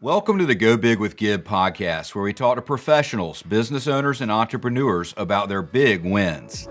Welcome to the Go Big with Gib podcast, where we talk to professionals, business owners, and entrepreneurs about their big wins.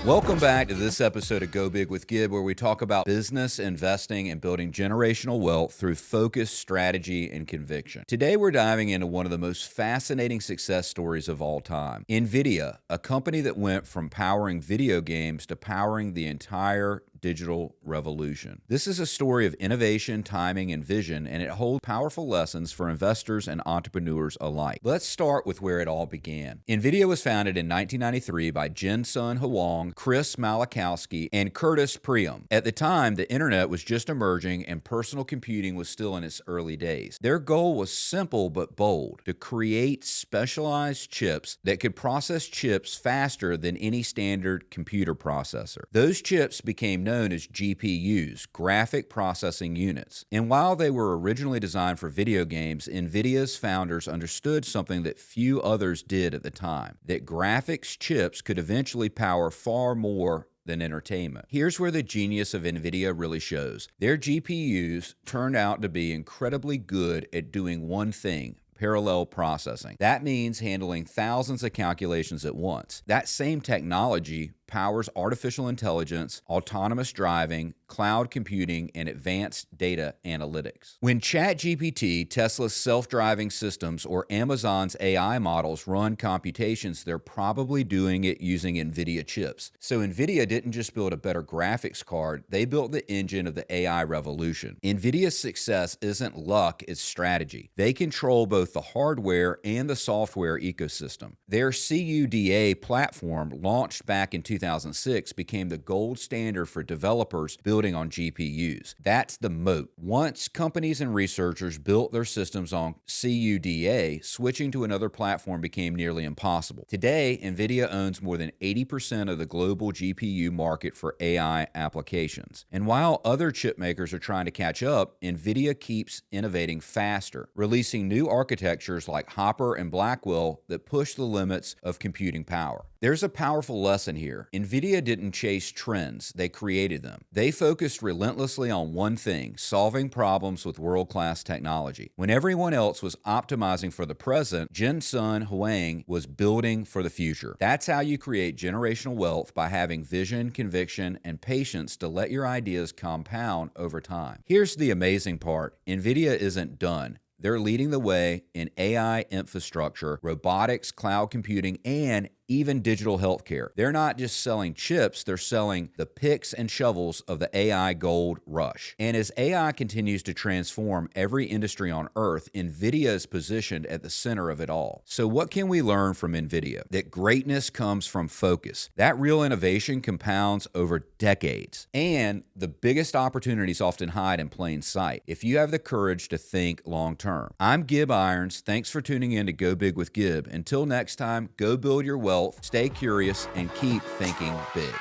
Welcome back to this episode of Go Big with Gib, where we talk about business, investing, and building generational wealth through focus, strategy, and conviction. Today, we're diving into one of the most fascinating success stories of all time. NVIDIA, a company that went from powering video games to powering the entire digital revolution. This is a story of innovation, timing, and vision, and it holds powerful lessons for investors and entrepreneurs alike. Let's start with where it all began. NVIDIA was founded in 1993 by Jensen Huang, Chris Malachowski, and Curtis Priam. At the time, the internet was just emerging and personal computing was still in its early days. Their goal was simple but bold: to create specialized chips that could process chips faster than any standard computer processor. Those chips became known as GPUs, graphic processing units. And while they were originally designed for video games, NVIDIA's founders understood something that few others did at the time: that graphics chips could eventually power far more than entertainment. Here's where the genius of NVIDIA really shows. Their GPUs turned out to be incredibly good at doing one thing: parallel processing. That means handling thousands of calculations at once. That same technology powers artificial intelligence, autonomous driving, cloud computing, and advanced data analytics. When ChatGPT, Tesla's self-driving systems, or Amazon's AI models run computations, they're probably doing it using NVIDIA chips. So NVIDIA didn't just build a better graphics card, they built the engine of the AI revolution. NVIDIA's success isn't luck, it's strategy. They control both the hardware and the software ecosystem. Their CUDA platform, launched back in 2006, became the gold standard for developers building on GPUs. That's the moat. Once companies and researchers built their systems on CUDA, switching to another platform became nearly impossible. Today, NVIDIA owns more than 80% of the global GPU market for AI applications. And while other chip makers are trying to catch up, NVIDIA keeps innovating faster, releasing new architectures like Hopper and Blackwell that push the limits of computing power. There's a powerful lesson here. NVIDIA didn't chase trends, they created them. They focused relentlessly on one thing: solving problems with world-class technology. When everyone else was optimizing for the present, Jensen Huang was building for the future. That's how you create generational wealth: by having vision, conviction, and patience to let your ideas compound over time. Here's the amazing part: NVIDIA isn't done. They're leading the way in AI infrastructure, robotics, cloud computing, and even digital healthcare. They're not just selling chips, they're selling the picks and shovels of the AI gold rush. And as AI continues to transform every industry on Earth, NVIDIA is positioned at the center of it all. So what can we learn from NVIDIA? That greatness comes from focus. That real innovation compounds over decades. And the biggest opportunities often hide in plain sight, if you have the courage to think long term. I'm Gib Irons. Thanks for tuning in to Go Big with Gib. Until next time, go build your wealth, stay curious, and keep thinking big.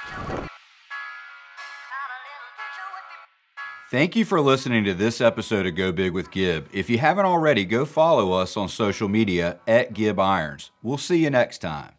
Thank you for listening to this episode of Go Big with Gib. If you haven't already, go follow us on social media at Gib Irons. We'll see you next time.